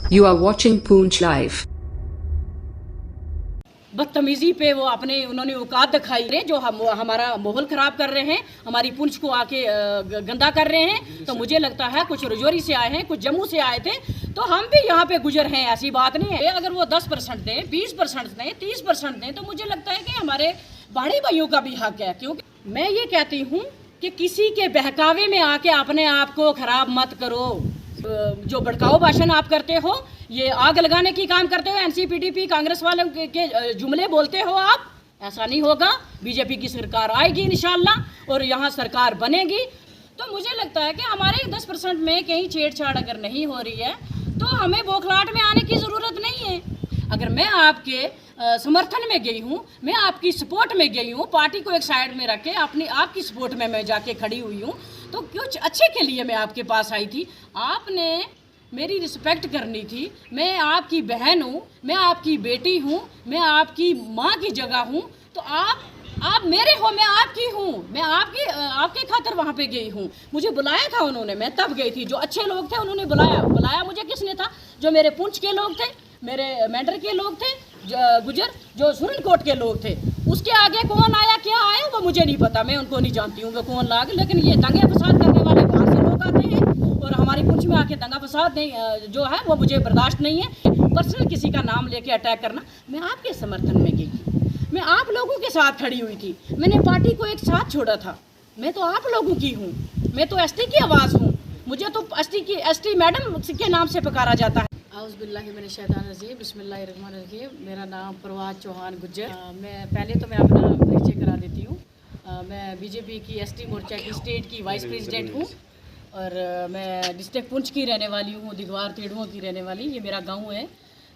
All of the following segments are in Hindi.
You are watching Poonch Live. बदतमीजी पे वो उन्होंने औकात दिखाई है जो हमारा माहौल ख़राब कर रहे हैं, हमारी पुंछ को आके गंदा कर रहे हैं। तो मुझे लगता है कुछ रजौरी से आए हैं, कुछ जम्मू से आए थे, तो हम भी यहाँ पे गुजर हैं, ऐसी बात नहीं है। अगर वो 10% दें, 20% दें, 30% दें, तो मुझे लगता है कि हमारे बाड़ी भाइयों का भी हक है। क्योंकि मैं ये कहती हूँ कि किसी के बहकावे में आके अपने आप को ख़राब मत करो। जो भड़काऊ भाषण आप करते हो, ये आग लगाने की काम करते हो, एनसीपीडीपी कांग्रेस वालों के जुमले बोलते हो आप, ऐसा नहीं होगा। बीजेपी की सरकार आएगी इंशाल्लाह और यहाँ सरकार बनेगी। तो मुझे लगता है कि हमारे 10% में कहीं छेड़छाड़ अगर नहीं हो रही है तो हमें बौखलाहट में आने की ज़रूरत नहीं है। अगर मैं आपके समर्थन में गई हूँ, मैं आपकी सपोर्ट में गई हूँ, पार्टी को एक साइड में रख के आपकी सपोर्ट में मैं जाके खड़ी हुई हूँ, तो कुछ अच्छे के लिए मैं आपके पास आई थी। आपने मेरी रिस्पेक्ट करनी थी। मैं आपकी बहन हूँ, मैं आपकी बेटी हूँ, मैं आपकी माँ की जगह हूँ। तो आप मेरे हो, मैं आपकी हूँ, मैं आपके खातिर वहाँ पे गई हूँ। मुझे बुलाया था उन्होंने, मैं तब गई थी। जो अच्छे लोग थे उन्होंने बुलाया मुझे किसने था? जो मेरे पुंछ के लोग थे, मेरे मेंढर के लोग थे, गुजर जो सुरनकोट के लोग थे। उसके आगे कौन आया, क्या आया, वो मुझे नहीं पता, मैं उनको नहीं जानती हूँ वो कौन लाग। लेकिन ये दंगे फसाद करने वाले बाहर से लोग आते हैं और हमारी पुंछ में आके दंगा फसाद नहीं जो है वो मुझे बर्दाश्त नहीं है। पर्सनल किसी का नाम लेके अटैक करना। मैं आपके समर्थन में गई थी, मैं आप लोगों के साथ खड़ी हुई थी, मैंने पार्टी को एक साथ छोड़ा था। मैं तो आप लोगों की हूँ, मैं तो एसटी की आवाज़ हूँ। मुझे तो एसटी मैडम के नाम से पुकारा जाता है। औज़ुबिल्लाहिमिनश्शैतानिर्रजीम, बिस्मिल्लाहिर्रहमानिर्रहीम। मेरा नाम परवाज चौहान गुज्जर। मैं पहले तो मैं अपना परिचय करा देती हूँ। मैं बीजेपी की एसटी मोर्चा की स्टेट की वाइस प्रेसिडेंट हूँ और मैं डिस्ट्रिक्ट पुंछ की रहने वाली हूँ, दिगवार तेड़ुओं की रहने वाली। ये मेरा गांव है।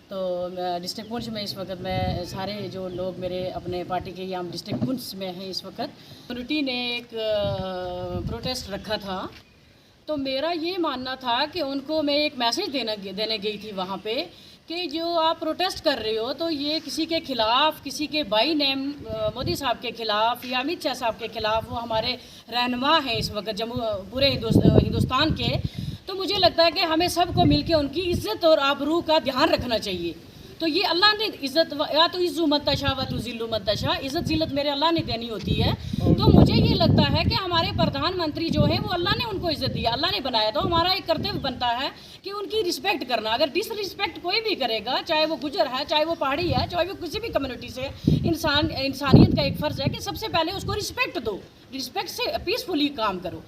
तो डिस्ट्रिक्ट पुंछ में इस वक्त मैं सारे जो लोग मेरे अपने पार्टी के हम डिस्ट्रिक्ट पुंछ में हैं इस वक्त। कम्युनिटी ने एक प्रोटेस्ट रखा था, तो मेरा ये मानना था कि उनको मैं एक मैसेज देने गई थी वहाँ पे कि जो आप प्रोटेस्ट कर रहे हो तो ये किसी के ख़िलाफ़, किसी के बाई नेम मोदी साहब के ख़िलाफ़ या अमित शाह साहब के ख़िलाफ़, वो हमारे रहनुमा हैं इस वक्त जम्मू पूरे हिंदुस्तान के। तो मुझे लगता है कि हमें सबको मिलके उनकी इज़्ज़त और आबरू का ध्यान रखना चाहिए। तो ये अल्लाह ने इज़्ज़त, या तो इज़्ज़ु मत तशा व तुज़िल्लु मत तशा, इज़्ज़त ज़िल्लत मेरे अल्लाह ने देनी होती है। तो मुझे ये लगता है कि हमारे प्रधानमंत्री जो है वो अल्लाह ने उनको इज़्ज़त दी, अल्लाह ने बनाया। तो हमारा एक कर्तव्य बनता है कि उनकी रिस्पेक्ट करना। अगर डिसरिस्पेक्ट कोई भी करेगा, चाहे वो गुजर है, चाहे वो पहाड़ी है, चाहे वो किसी भी कम्युनिटी से, इंसानियत का एक फ़र्ज़ है कि सबसे पहले उसको रिस्पेक्ट दो, रिस्पेक्ट से पीसफुली काम करो।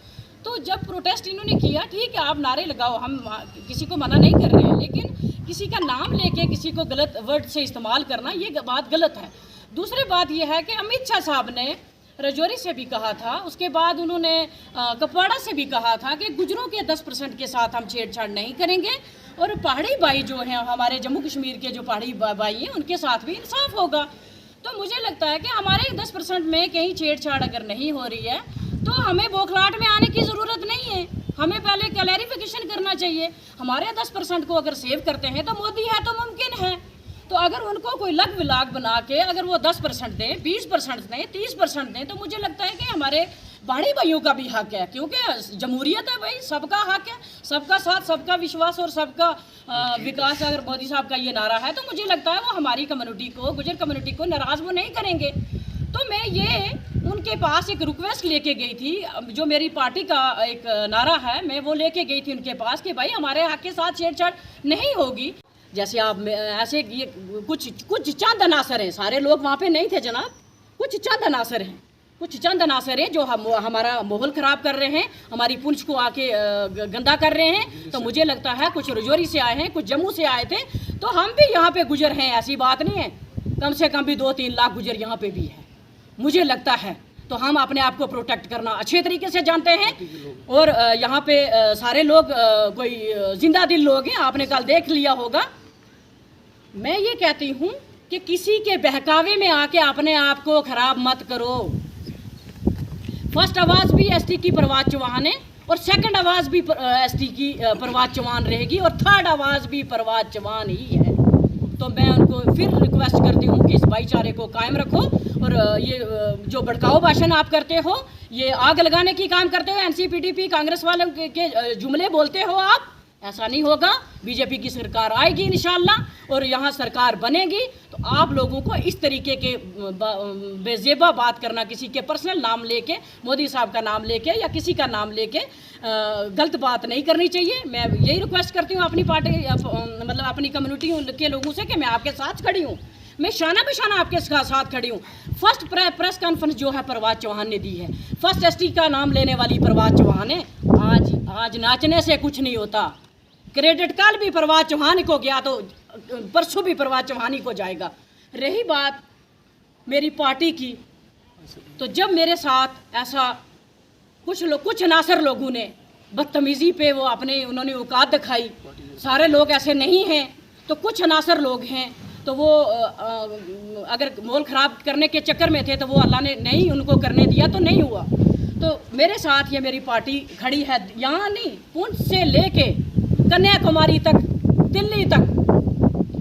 तो जब प्रोटेस्ट इन्होंने किया, ठीक है आप नारे लगाओ, हम किसी को मना नहीं कर रहे हैं, लेकिन किसी का नाम लेके किसी को गलत वर्ड से इस्तेमाल करना ये बात गलत है। दूसरी बात ये है कि अमित शाह साहब ने रजौरी से भी कहा था, उसके बाद उन्होंने कपवाड़ा से भी कहा था कि गुजरों के 10% के साथ हम छेड़छाड़ नहीं करेंगे और पहाड़ी भाई जो हैं, हमारे जम्मू कश्मीर के जो पहाड़ी भाई हैं, उनके साथ भी इंसाफ होगा। तो मुझे लगता है कि हमारे 10% में कहीं छेड़छाड़ अगर नहीं हो रही है तो हमें बौखलाहट में आने की ज़रूरत नहीं है। हमें पहले क्लैरिफिकेशन करना चाहिए। हमारे 10% को अगर सेव करते हैं तो मोदी है तो मुमकिन है। तो अगर उनको कोई लग विलाग बना के अगर वो 10% दें, 20% दें, 30% दें, तो मुझे लगता है कि हमारे बाड़ी भाइयों का भी हक है। क्योंकि जमहूरियत है भाई, सबका हक है, सबका साथ, सबका विश्वास और सबका विकास। अगर मोदी साहब का ये नारा है तो मुझे लगता है वो हमारी कम्युनिटी को, गुजर कम्युनिटी को नाराज़ वो नहीं करेंगे। तो मैं ये उनके पास एक रिक्वेस्ट लेके गई थी, जो मेरी पार्टी का एक नारा है, मैं वो लेके गई थी उनके पास कि भाई हमारे हक के साथ छेड़छाड़ नहीं होगी। जैसे आप ऐसे ये कुछ चंद अनासर हैं, सारे लोग वहाँ पे नहीं थे जनाब, कुछ चंद अनासर हैं, कुछ चंद अनासर हैं जो हमारा माहौल ख़राब कर रहे हैं, हमारी पुंछ को आके गंदा कर रहे हैं। तो मुझे लगता है कुछ रजौरी से आए हैं, कुछ जम्मू से आए थे, तो हम भी यहाँ पे गुजर हैं, ऐसी बात नहीं है। कम से कम भी 2-3 लाख गुजर यहाँ पे भी है मुझे लगता है। तो हम अपने आप को प्रोटेक्ट करना अच्छे तरीके से जानते हैं और यहाँ पे सारे लोग कोई जिंदा दिल लोग हैं, आपने कल देख लिया होगा। मैं ये कहती हूँ कि किसी के बहकावे में आके अपने आप को ख़राब मत करो। फर्स्ट आवाज़ भी एसटी की परवाज चौहान है और सेकंड आवाज़ भी एसटी की परवाज चौहान रहेगी और थर्ड आवाज़ भी परवाज चौहान ही है। तो मैं उनको फिर रिक्वेस्ट करती हूँ कि इस भाईचारे को कायम रखो और ये जो भड़काऊ भाषण आप करते हो, ये आग लगाने की काम करते हो, एनसीपीडीपी कांग्रेस वालों के जुमले बोलते हो आप, ऐसा नहीं होगा। बीजेपी की सरकार आएगी इंशाल्लाह और यहाँ सरकार बनेगी तो आप लोगों को इस तरीके के बेजेबा बात करना, किसी के पर्सनल नाम लेके, मोदी साहब का नाम लेके या किसी का नाम लेके गलत बात नहीं करनी चाहिए। मैं यही रिक्वेस्ट करती हूँ अपनी पार्टी मतलब अपनी कम्युनिटी के लोगों से कि मैं आपके साथ खड़ी हूँ, मैं शाना बिशाना आपके साथ खड़ी हूँ। फर्स्ट प्रेस कॉन्फ्रेंस जो है परवाज चौहान ने दी है, फर्स्ट एसटी का नाम लेने वाली परवाज चौहान है। आज नाचने से कुछ नहीं होता। क्रेडिट कल भी परवाज चौहान को गया तो परसों भी परवाज चौहान ही को जाएगा। रही बात मेरी पार्टी की, तो जब मेरे साथ ऐसा कुछ नासर लोगों ने बदतमीज़ी पे वो उन्होंने औकात दिखाई, सारे लोग ऐसे नहीं हैं तो कुछ नासर लोग हैं, तो वो अगर माहौल ख़राब करने के चक्कर में थे तो वो अल्लाह ने नहीं उनको करने दिया तो नहीं हुआ। तो मेरे साथ ये मेरी पार्टी खड़ी है, यहाँ नहीं पुंछ से लेके कन्याकुमारी तक, दिल्ली तक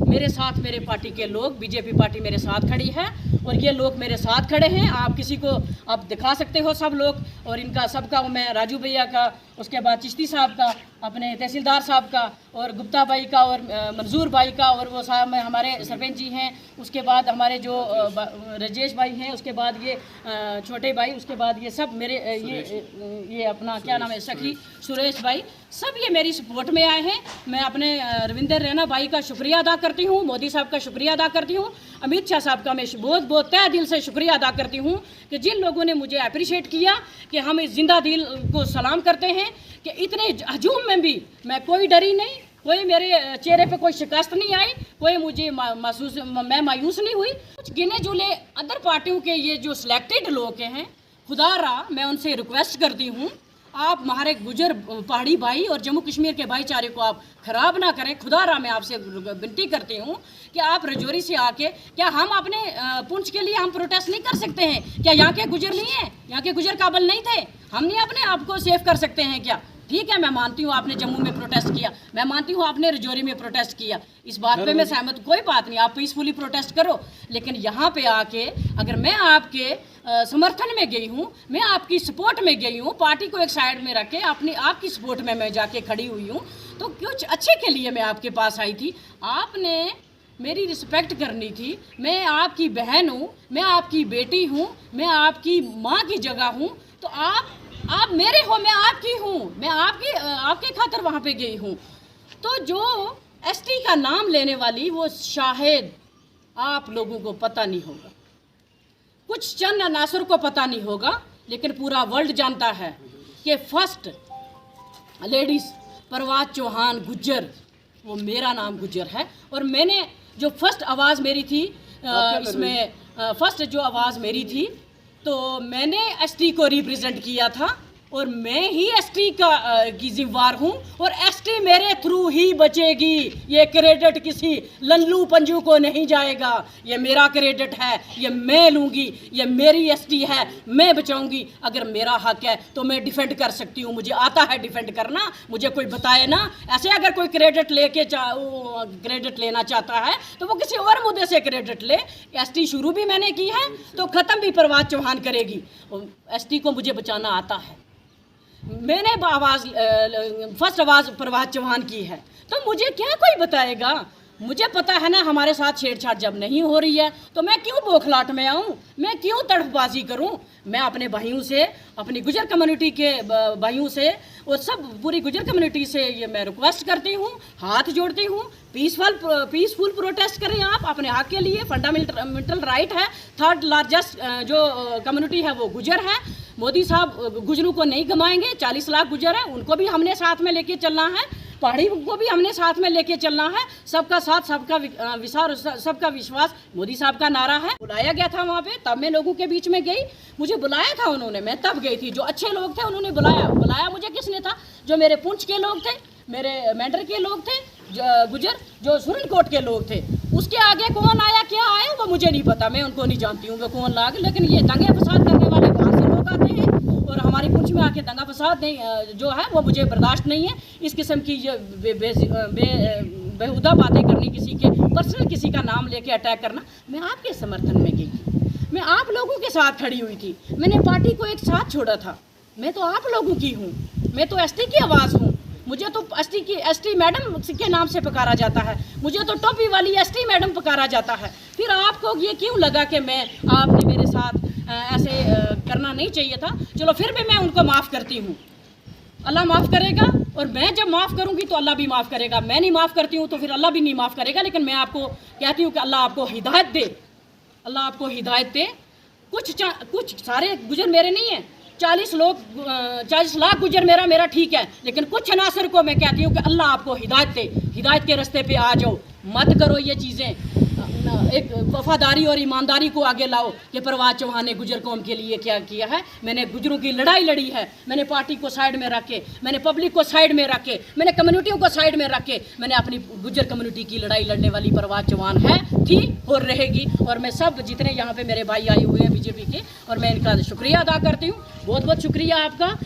मेरे साथ मेरे पार्टी के लोग, बीजेपी पार्टी मेरे साथ खड़ी है और ये लोग मेरे साथ खड़े हैं। आप किसी को आप दिखा सकते हो सब लोग, और इनका सबका मैं राजू भैया का, उसके बाद चिश्ती साहब का, अपने तहसीलदार साहब का, और गुप्ता भाई का, और मंजूर भाई का, और वो साहब में हमारे सरपंच जी हैं, उसके बाद हमारे जो राजेश भाई हैं, उसके बाद ये छोटे भाई, उसके बाद ये सब मेरे ये अपना क्या नाम है सखी सुरेश भाई, सब ये मेरी सपोर्ट में आए हैं। मैं अपने रविंदर रैना भाई का शुक्रिया अदा करती हूँ, मोदी साहब का शुक्रिया अदा करती हूँ, अमित शाह साहब का मैं बहुत तहे दिल से शुक्रिया अदा करती हूँ कि जिन लोगों ने मुझे अप्रिशिएट किया कि हम इस जिंदा दिल को सलाम करते हैं कि इतने हजूम में भी मैं कोई डरी नहीं, कोई मेरे चेहरे पे कोई शिकस्त नहीं आई, कोई मुझे मैं मायूस नहीं हुई। कुछ गिने जुले अदर पार्टियों के ये जो सिलेक्टेड लोग हैं, खुदा रहा मैं उनसे रिक्वेस्ट करती हूँ आप हमारे गुजर पहाड़ी भाई और जम्मू कश्मीर के भाईचारे को आप ख़राब ना करें। खुदा रहा मैं आपसे विनती करती हूँ कि आप रजौरी से आके, क्या हम अपने पुंछ के लिए हम प्रोटेस्ट नहीं कर सकते हैं? क्या यहाँ के गुजर नहीं है? यहाँ के गुजर काबिल नहीं थे? हम नहीं अपने आप को सेव कर सकते हैं क्या? ठीक है, मैं मानती हूँ आपने जम्मू में प्रोटेस्ट किया, मैं मानती हूँ आपने रजौरी में प्रोटेस्ट किया, इस बात पे मैं सहमत, कोई बात नहीं, आप पीसफुली प्रोटेस्ट करो। लेकिन यहाँ पे आके अगर मैं आपके समर्थन में गई हूँ, मैं आपकी सपोर्ट में गई हूँ, पार्टी को एक साइड में रख के आपकी सपोर्ट में मैं जाके खड़ी हुई हूँ, तो कुछ अच्छे के लिए मैं आपके पास आई थी। आपने मेरी रिस्पेक्ट करनी थी। मैं आपकी बहन हूँ, मैं आपकी बेटी हूँ, मैं आपकी माँ की जगह हूँ, तो आप मेरे हो, मैं आपकी हूँ, मैं आपके खातिर वहाँ पे गई हूँ। तो जो एसटी का नाम लेने वाली वो शायद आप लोगों को पता नहीं होगा, कुछ चंद अनासर को पता नहीं होगा, लेकिन पूरा वर्ल्ड जानता है कि फर्स्ट लेडीज परवाज चौहान गुज्जर, वो मेरा नाम गुज्जर है। और मैंने जो फर्स्ट आवाज़ मेरी थी इसमें फर्स्ट जो आवाज़ मेरी थी, तो मैंने एसटी को रिप्रेजेंट किया था और मैं ही एसटी की जिम्मेवार हूँ और एसटी मेरे थ्रू ही बचेगी। ये क्रेडिट किसी लल्लू पंजू को नहीं जाएगा, ये मेरा क्रेडिट है, ये मैं लूँगी, ये मेरी एसटी है, मैं बचाऊँगी। अगर मेरा हक है तो मैं डिफेंड कर सकती हूँ, मुझे आता है डिफेंड करना, मुझे कोई बताए ना। ऐसे अगर कोई क्रेडिट लेना चाहता है तो वो किसी और मुद्दे से क्रेडिट ले। एसटी शुरू भी मैंने की है तो ख़त्म भी परवाज चौहान करेगी। एसटी को मुझे बचाना आता है, मैंने फर्स्ट आवाज़ परवाज चौहान की है, तो मुझे क्या कोई बताएगा? मुझे पता है ना हमारे साथ छेड़छाड़ जब नहीं हो रही है तो मैं क्यों बौखलाहट में आऊँ, मैं क्यों तड़फबाजी करूँ? मैं अपने भाइयों से, अपनी गुजर कम्युनिटी के भाइयों से और सब पूरी गुजर कम्युनिटी से ये मैं रिक्वेस्ट करती हूँ, हाथ जोड़ती हूँ, पीसफुल प्रोटेस्ट करें आप अपने हक के लिए। फंडामेंटल राइट है। थर्ड लार्जेस्ट जो कम्युनिटी है वो गुजर है। मोदी साहब गुजरों को नहीं गमाएंगे, 40 लाख गुजर है, उनको भी हमने साथ में लेके चलना है, पहाड़ी को भी हमने साथ में लेके चलना है। सबका साथ, सबका विचार, सबका विश्वास मोदी साहब का नारा है। बुलाया गया था वहाँ पे, तब मैं लोगों के बीच में गई, मुझे बुलाया था उन्होंने, मैं तब गई थी। जो अच्छे लोग थे उन्होंने बुलाया मुझे किसने था? जो मेरे पुंछ के लोग थे, मेरे मेंढर के लोग थे, गुजर जो सुरनकोट के लोग थे। उसके आगे कौन आया क्या आया वो मुझे नहीं पता, मैं उनको नहीं जानती हूँ वो कौन लाग। लेकिन ये दंगे फसाद करने वाले बाहर से लोग आते हैं और हमारी पुंछ में आके दंगा फसाद नहीं जो है वो मुझे बर्दाश्त नहीं है। इस किस्म की ये बेहुदा बातें करनी, किसी के पर्सनल किसी का नाम लेके अटैक करना। मैं आपके समर्थन में गई थी, मैं आप लोगों के साथ खड़ी हुई थी, मैंने पार्टी को एक साथ छोड़ा था। मैं तो आप लोगों की हूँ, मैं तो एसटी की आवाज़ हूँ। मुझे तो एसटी मैडम के नाम से पुकारा जाता है, मुझे तो टोपी वाली एसटी मैडम पुकारा जाता है। फिर आपको ये क्यों लगा कि आपने मेरे साथ ऐसे करना नहीं चाहिए था? चलो फिर भी मैं उनको माफ़ करती हूँ, अल्लाह माफ़ करेगा, और मैं जब माफ़ करूँगी तो अल्लाह भी माफ़ करेगा। मैं नहीं माफ़ करती हूँ तो फिर अल्लाह भी नहीं माफ़ करेगा। लेकिन मैं आपको कहती हूँ कि अल्लाह आपको हिदायत दे, अल्लाह आपको हिदायत दे। कुछ सारे गुजर मेरे नहीं हैं, 40 लाख गुजर मेरा ठीक है, लेकिन कुछ अनासर को मैं कहती हूँ कि अल्लाह आपको हिदायत दे, हिदायत के रास्ते पे आ जाओ, मत करो ये चीज़ें। एक वफादारी और ईमानदारी को आगे लाओ कि परवाज़ चौहान ने गुजर कौम के लिए क्या किया है। मैंने गुजरों की लड़ाई लड़ी है, मैंने पार्टी को साइड में रख के, मैंने पब्लिक को साइड में रख के, मैंने कम्युनिटियों को साइड में रख के मैंने अपनी गुजर कम्युनिटी की लड़ाई लड़ने वाली परवाज़ चौहान है, थी और रहेगी। और मैं सब जितने यहाँ पे मेरे भाई आए हुए हैं बीजेपी के, और मैं इनका शुक्रिया अदा करती हूँ, बहुत बहुत शुक्रिया आपका।